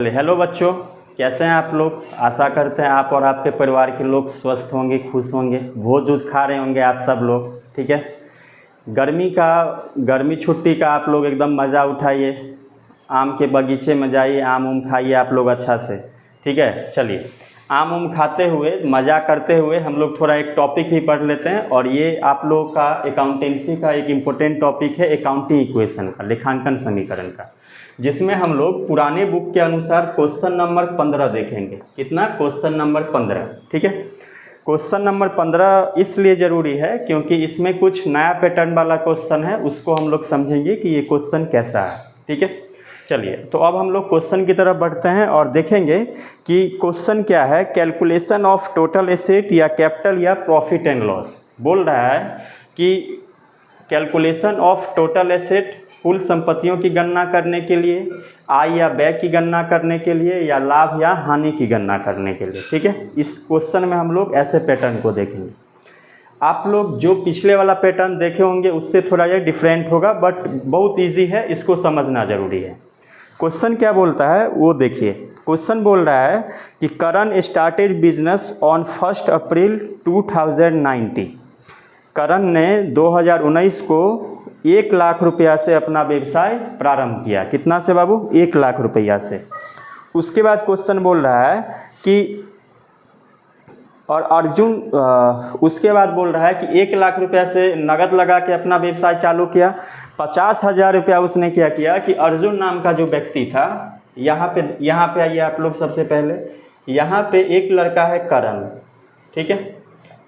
Hello बच्चों, कैसे हैं आप लोग। आशा करते हैं आप और आपके परिवार के लोग स्वस्थ होंगे, खुश होंगे, भोज उज खा रहे होंगे आप सब लोग। ठीक है, गर्मी छुट्टी का आप लोग एकदम मज़ा उठाइए, आम के बगीचे में जाइए, आम उम खाइए आप लोग अच्छा से। ठीक है, चलिए आम उम खाते हुए मज़ा करते हुए हम लोग थोड़ा एक टॉपिक भी पढ़ लेते हैं। और ये आप लोगों का अकाउंटेंसी का एक इम्पोर्टेंट टॉपिक है, अकाउंटिंग इक्वेशन का, लेखांकन समीकरण का, जिसमें हम लोग पुराने बुक के अनुसार क्वेश्चन नंबर 15 देखेंगे। कितना? Question number 15। ठीक है, क्वेश्चन नंबर 15 इसलिए ज़रूरी है क्योंकि इसमें कुछ नया पैटर्न वाला क्वेश्चन है, उसको हम लोग समझेंगे कि ये क्वेश्चन कैसा है। ठीक है, चलिए तो अब हम लोग क्वेश्चन की तरफ बढ़ते हैं और देखेंगे कि क्वेश्चन क्या है। कैलकुलेशन ऑफ टोटल एसेट या कैपिटल या प्रॉफिट एंड लॉस बोल रहा है कि कैलकुलेशन ऑफ टोटल एसेट, कुल संपत्तियों की गणना करने के लिए, आय या व्यय की गणना करने के लिए, या लाभ या हानि की गणना करने के लिए। ठीक है, इस क्वेश्चन में हम लोग ऐसे पैटर्न को देखेंगे। आप लोग जो पिछले वाला पैटर्न देखे होंगे उससे थोड़ा ये डिफरेंट होगा, बट बहुत इजी है, इसको समझना जरूरी है। क्वेश्चन क्या बोलता है वो देखिए। क्वेश्चन बोल रहा है कि करण स्टार्टेड बिजनेस ऑन 1 अप्रैल 2090। करण ने 2019 को 1 लाख रुपया से अपना व्यवसाय प्रारंभ किया। कितना से बाबू? 1 लाख रुपया से। उसके बाद क्वेश्चन बोल रहा है कि और अर्जुन उसके बाद बोल रहा है कि 1 लाख रुपया से नगद लगा के अपना व्यवसाय चालू किया। 50,000 रुपया उसने क्या किया कि अर्जुन नाम का जो व्यक्ति था, यहाँ पे आइए आप लोग। सबसे पहले यहाँ पे एक लड़का है करण। ठीक है,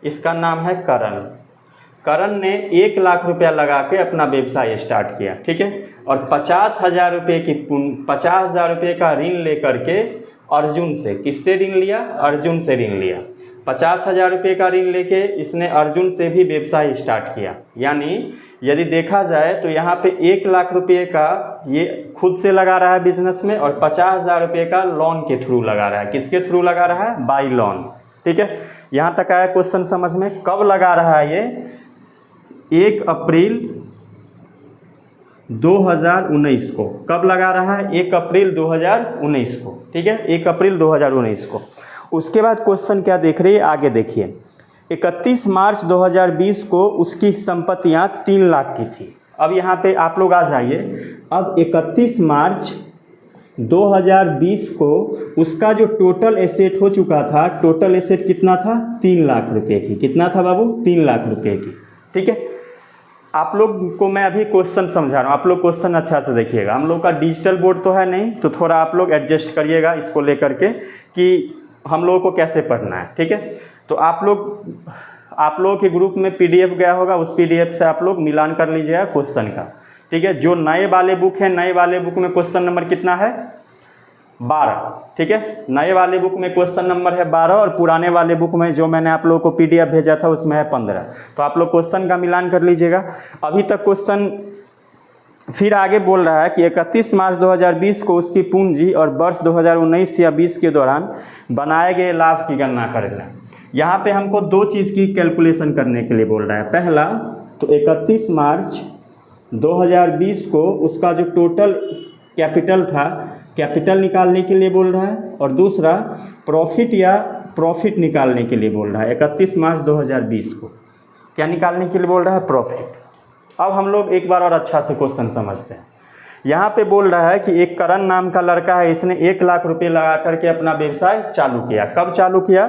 इसका नाम है करण। करण ने 1 लाख रुपया लगा के अपना व्यवसाय स्टार्ट किया। ठीक है, और 50,000 रुपये का ऋण लेकर के अर्जुन से, किससे ऋण लिया? अर्जुन से ऋण लिया। 50,000 रुपये का ऋण लेके इसने अर्जुन से भी व्यवसाय स्टार्ट किया। यानी यदि देखा जाए तो यहाँ पे 1 लाख रुपये का ये खुद से लगा रहा है बिजनेस में, और 50,000 रुपये का लोन के थ्रू लगा रहा है। किसके थ्रू लगा रहा है? By loan. ठीक है, यहाँ तक आया क्वेश्चन समझ में। कब लगा रहा है ये? 1 अप्रैल 2019 को। कब लगा रहा है? 1 अप्रैल 2019 को। ठीक है, 1 अप्रैल 2019 को। उसके बाद क्वेश्चन क्या देख रही है, आगे देखिए। 31 मार्च 2020 को उसकी संपत्तियां 3 लाख की थी। अब यहाँ पे आप लोग आ जाइए। अब 31 मार्च 2020 को उसका जो टोटल एसेट हो चुका था, टोटल एसेट कितना था? 3 लाख रुपए की। कितना था बाबू? 3 लाख रुपए की। ठीक है, आप लोग को मैं अभी क्वेश्चन समझा रहा हूँ, आप लोग क्वेश्चन अच्छा से देखिएगा। हम लोग का डिजिटल बोर्ड तो है नहीं, तो थोड़ा आप लोग एडजस्ट करिएगा इसको लेकर के कि हम लोगों को कैसे पढ़ना है। ठीक है, तो आप लोगों के ग्रुप में PDF गया होगा, उस PDF से आप लोग मिलान कर लीजिएगा क्वेश्चन का। ठीक है, जो नए वाले बुक है, नए वाले बुक में क्वेश्चन नंबर कितना है? 12। ठीक है, नए वाले बुक में क्वेश्चन नंबर है 12, और पुराने वाले बुक में जो मैंने आप लोगों को PDF भेजा था उसमें है 15। तो आप लोग क्वेश्चन का मिलान कर लीजिएगा। अभी तक क्वेश्चन फिर आगे बोल रहा है कि 31 मार्च 2020 को उसकी पूंजी और वर्ष 2019 या 20 के दौरान बनाए गए लाभ की गणना करना। यहाँ पे हमको 2 चीज़ की कैलकुलेशन करने के लिए बोल रहा है। पहला तो 31 मार्च 2020 को उसका जो टोटल कैपिटल था, कैपिटल निकालने के लिए बोल रहा है, और दूसरा प्रॉफिट निकालने के लिए बोल रहा है। 31 मार्च 2020 को क्या निकालने के लिए बोल रहा है? प्रॉफिट। अब हम लोग एक बार और अच्छा से क्वेश्चन समझते हैं। यहाँ पे बोल रहा है कि एक करण नाम का लड़का है, इसने 1 लाख रुपये लगा करके अपना व्यवसाय चालू किया। कब चालू किया?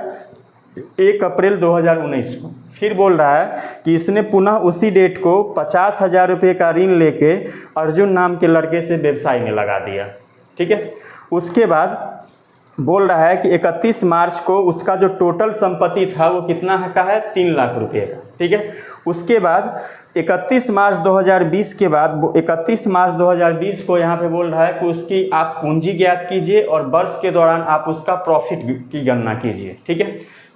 1 अप्रैल 2019 को। फिर बोल रहा है कि इसने पुनः उसी डेट को 50,000 रुपये का ऋण लेके अर्जुन नाम के लड़के से व्यवसाय में लगा दिया। ठीक है, उसके बाद बोल रहा है कि 31 मार्च को उसका जो टोटल संपत्ति था वो कितना का है? 3 लाख रुपये का। ठीक है, उसके बाद 31 मार्च 2020 के बाद 31 मार्च 2020 को यहाँ पे बोल रहा है कि उसकी आप पूंजी ज्ञात कीजिए और वर्ष के दौरान आप उसका प्रॉफिट की गणना कीजिए। ठीक है,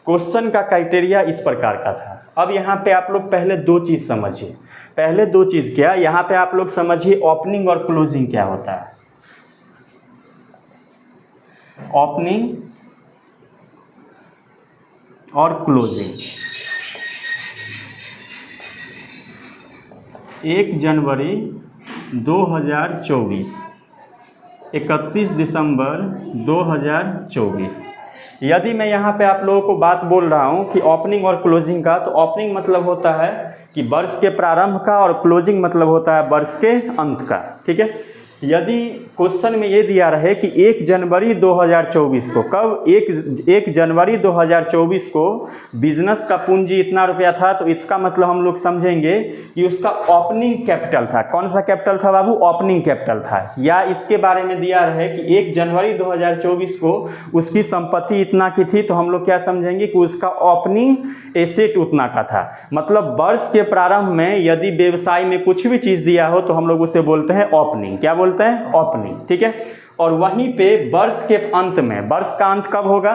क्वेश्चन का क्राइटेरिया इस प्रकार का था। अब यहाँ पे आप लोग पहले 2 चीज़ समझिए। पहले 2 चीज़ क्या? यहाँ पे आप लोग समझिए ओपनिंग और क्लोजिंग क्या होता है। ओपनिंग और क्लोजिंग। 1 जनवरी 2024 31 दिसंबर 2024। यदि मैं यहाँ पे आप लोगों को बात बोल रहा हूँ कि ओपनिंग और क्लोजिंग का, तो ओपनिंग मतलब होता है कि वर्ष के प्रारंभ का, और क्लोजिंग मतलब होता है वर्ष के अंत का। ठीक है, यदि क्वेश्चन में ये दिया रहे कि 1 जनवरी 2024 को, कब 1 जनवरी 2024 को बिजनेस का पूंजी इतना रुपया था, तो इसका मतलब हम लोग समझेंगे कि उसका ओपनिंग कैपिटल था। कौन सा कैपिटल था बाबू? ओपनिंग कैपिटल था। या इसके बारे में दिया रहे कि 1 जनवरी 2024 को उसकी संपत्ति इतना की थी, तो हम लोग क्या समझेंगे कि उसका ओपनिंग एसेट उतना का था। मतलब वर्ष के प्रारंभ में यदि व्यवसाय में कुछ भी चीज़ दिया हो तो हम लोग उसे बोलते हैं ओपनिंग। क्या बोलते हैं? ओपनिंग। ठीक है, और वहीं पे वर्ष के अंत में, वर्ष का अंत कब होगा?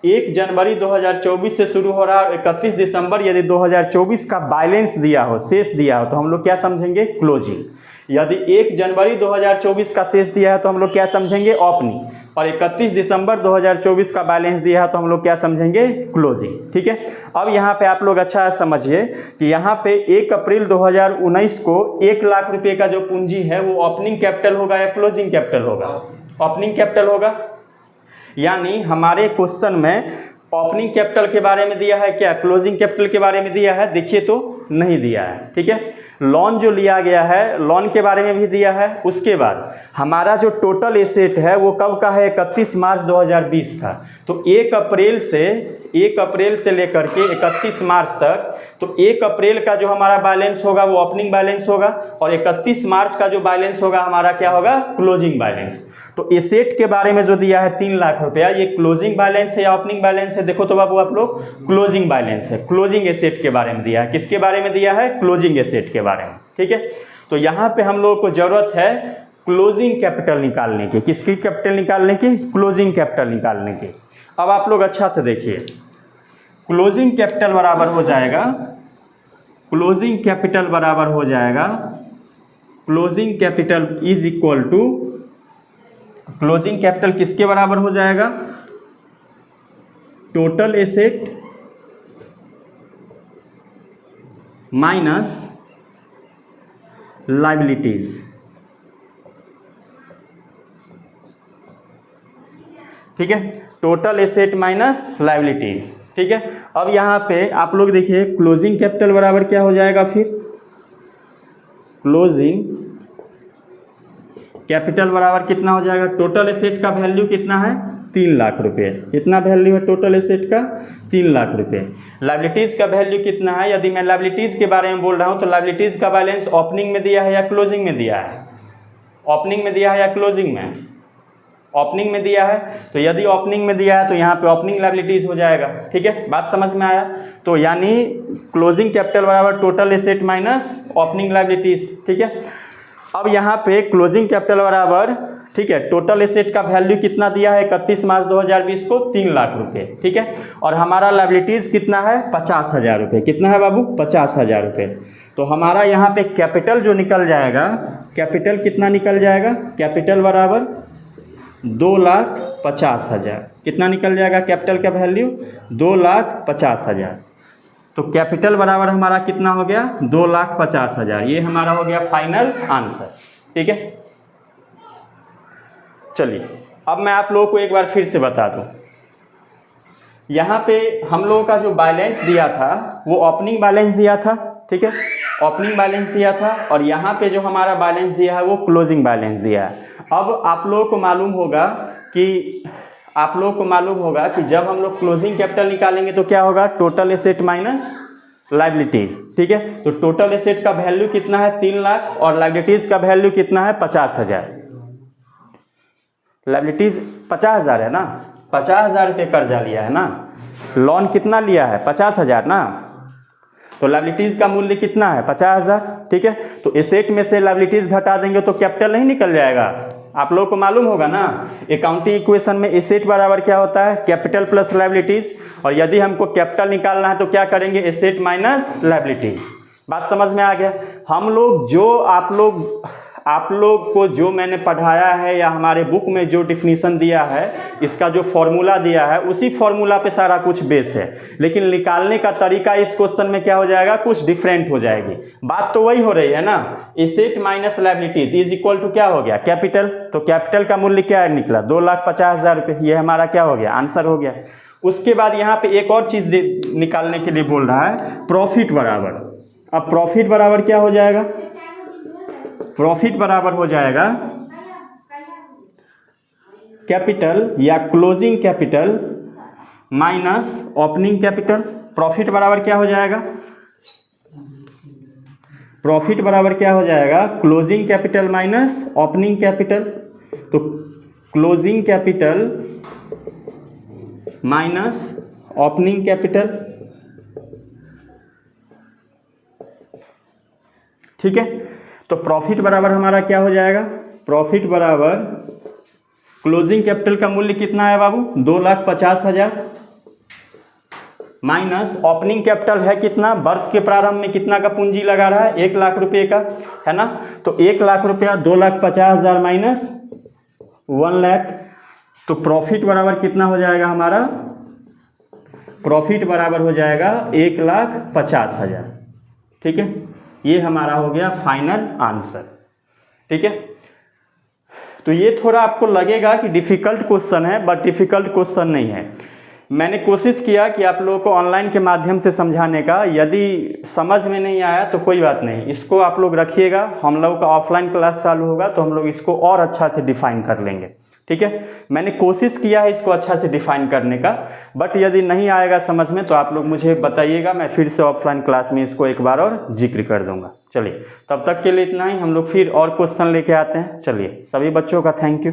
1 जनवरी 2024 से शुरू हो रहा है, 31 दिसंबर यदि 2024 का बैलेंस दिया हो, शेष दिया हो, तो हम लोग क्या समझेंगे? क्लोजिंग। यदि 1 जनवरी 2024 का शेष दिया है तो हम लोग क्या समझेंगे? ओपनिंग। और 31 दिसंबर 2024 का बैलेंस दिया है तो हम लोग क्या समझेंगे? क्लोजिंग। ठीक है, अब यहाँ पे आप लोग अच्छा समझिए कि यहाँ पे 1 अप्रैल 2019 को 1 लाख रुपए का जो पूंजी है वो ओपनिंग कैपिटल होगा या क्लोजिंग कैपिटल होगा? ओपनिंग कैपिटल होगा। यानी हमारे क्वेश्चन में ओपनिंग कैपिटल के बारे में दिया है क्या? क्लोजिंग कैपिटल के बारे में दिया है? देखिए तो नहीं दिया है। ठीक है, लोन जो लिया गया है, लोन के बारे में भी दिया है। उसके बाद हमारा जो टोटल एसेट है वो कब का है? 31 मार्च 2020 था। तो 1 अप्रैल से लेकर के 31 मार्च तक, तो 1 अप्रैल का जो हमारा बैलेंस होगा वो ओपनिंग बैलेंस होगा, और 31 मार्च का जो बैलेंस होगा हमारा क्या होगा? Closing balance. तो एसेट के बारे में जो दिया है 3 लाख रुपया, ये क्लोजिंग बैलेंस है या ओपनिंग बैलेंस है? देखो तो बाबू आप लोग, क्लोजिंग बैलेंस है। क्लोजिंग एसेट के बारे में दिया है। किसके बारे में दिया है? क्लोजिंग एसेट के बारे में। ठीक है, तो यहाँ पे हम लोगों को जरूरत है क्लोजिंग कैपिटल निकालने की। किसकी कैपिटल निकालने की? क्लोजिंग कैपिटल निकालने की। अब आप लोग अच्छा से देखिए, क्लोजिंग कैपिटल बराबर हो जाएगा, क्लोजिंग कैपिटल बराबर हो जाएगा, closing capital is equal to, closing capital किसके बराबर हो जाएगा? Total asset minus liabilities. ठीक है, टोटल एसेट माइनस लायबिलिटीज। ठीक है, अब यहाँ पे आप लोग देखिए क्लोजिंग कैपिटल बराबर क्या हो जाएगा? फिर क्लोजिंग कैपिटल बराबर कितना हो जाएगा? टोटल एसेट का वैल्यू कितना है? 3 लाख रुपए। कितना वैल्यू है टोटल एसेट का? 3 लाख रुपए। लायबिलिटीज का वैल्यू कितना है? यदि मैं लायबिलिटीज के बारे में बोल रहा हूँ तो लायबिलिटीज का बैलेंस ओपनिंग में दिया है या क्लोजिंग में दिया है? ओपनिंग में दिया है या क्लोजिंग में? ओपनिंग में दिया है। तो यदि ओपनिंग में दिया है तो यहाँ पे ओपनिंग लायबिलिटीज हो जाएगा। ठीक है, बात समझ में आया? तो यानी क्लोजिंग कैपिटल बराबर total asset minus opening liabilities. ठीक है, अब यहाँ पे क्लोजिंग कैपिटल बराबर, ठीक है, टोटल एसेट का वैल्यू कितना दिया है 31 मार्च 2020 को? 3 लाख रुपए। ठीक है, और हमारा लायबिलिटीज कितना है? 50,000 रुपये। कितना है बाबू? 50,000 रुपये। तो हमारा यहाँ पे कैपिटल जो निकल जाएगा, कैपिटल कितना निकल जाएगा? कैपिटल बराबर 2,50,000। कितना निकल जाएगा कैपिटल का वैल्यू? 2,50,000। तो कैपिटल बराबर हमारा कितना हो गया? 2,50,000। ये हमारा हो गया फाइनल आंसर। ठीक है, चलिए अब मैं आप लोगों को एक बार फिर से बता दूं, यहाँ पे हम लोगों का जो बैलेंस दिया था वो ओपनिंग बैलेंस दिया था। ठीक है, ओपनिंग बैलेंस दिया था, और यहाँ पे जो हमारा बैलेंस दिया है वो क्लोजिंग बैलेंस दिया है। अब आप लोगों को मालूम होगा कि जब हम लोग क्लोजिंग कैपिटल निकालेंगे तो क्या होगा? Total asset minus liabilities. ठीक है, तो टोटल एसेट का वैल्यू कितना है? 3 लाख, और लायबिलिटीज का वैल्यू कितना है? 50,000। लायबिलिटीज 50,000 है ना? 50,000 रुपये कर्जा लिया है ना? लोन कितना लिया है? 50,000 ना? तो लायबिलिटीज का मूल्य कितना है? 50,000। ठीक है, तो एसेट में से लायबिलिटीज घटा देंगे तो कैपिटल नहीं निकल जाएगा? आप लोगों को मालूम होगा ना, अकाउंटिंग इक्वेशन में एसेट बराबर क्या होता है? Capital plus liabilities. और यदि हमको कैपिटल निकालना है तो क्या करेंगे? Asset minus liabilities. बात समझ में आ गया? हम लोग जो आप लोग को जो मैंने पढ़ाया है या हमारे बुक में जो डिफिनीशन दिया है, इसका जो फॉर्मूला दिया है, उसी फॉर्मूला पे सारा कुछ बेस है, लेकिन निकालने का तरीका इस क्वेश्चन में क्या हो जाएगा, कुछ डिफरेंट हो जाएगी। बात तो वही हो रही है ना, asset minus liabilities is equal to क्या हो गया, कैपिटल। तो कैपिटल का मूल्य क्या है, निकला 2,50,000 रुपये। ये हमारा क्या हो गया, आंसर हो गया। उसके बाद यहाँ पे एक और चीज निकालने के लिए बोल रहा है, प्रॉफिट बराबर। अब प्रॉफिट बराबर क्या हो जाएगा, प्रॉफिट बराबर हो जाएगा कैपिटल या closing capital minus opening capital. Profit बराबर क्या हो जाएगा, प्रॉफिट बराबर क्या हो जाएगा, closing capital minus opening capital. तो closing capital minus opening capital, ठीक है। तो प्रॉफिट बराबर हमारा क्या हो जाएगा, प्रॉफिट बराबर क्लोजिंग कैपिटल का मूल्य कितना है बाबू, 2,50,000 माइनस ओपनिंग कैपिटल है कितना, वर्ष के प्रारंभ में कितना का पूंजी लगा रहा है, 1,00,000 रुपये का, है ना। तो 1,00,000 रुपया 2,50,000 माइनस 1,00,000, तो प्रॉफिट बराबर कितना हो जाएगा हमारा, प्रॉफिट बराबर हो जाएगा 1,50,000, ठीक है। ये हमारा हो गया फाइनल आंसर, ठीक है। तो ये थोड़ा आपको लगेगा कि डिफ़िकल्ट क्वेश्चन है, बट डिफ़िकल्ट क्वेश्चन नहीं है। मैंने कोशिश किया कि आप लोगों को ऑनलाइन के माध्यम से समझाने का, यदि समझ में नहीं आया तो कोई बात नहीं, इसको आप लोग रखिएगा, हम लोगों का ऑफलाइन क्लास चालू होगा तो हम लोग इसको और अच्छा से डिफाइन कर लेंगे, ठीक है। मैंने कोशिश किया है इसको अच्छा से डिफाइन करने का, बट यदि नहीं आएगा समझ में तो आप लोग मुझे बताइएगा, मैं फिर से ऑफलाइन क्लास में इसको एक बार और जिक्र कर दूंगा। चलिए, तब तक के लिए इतना ही, हम लोग फिर और क्वेश्चन लेके आते हैं। चलिए, सभी बच्चों का थैंक यू।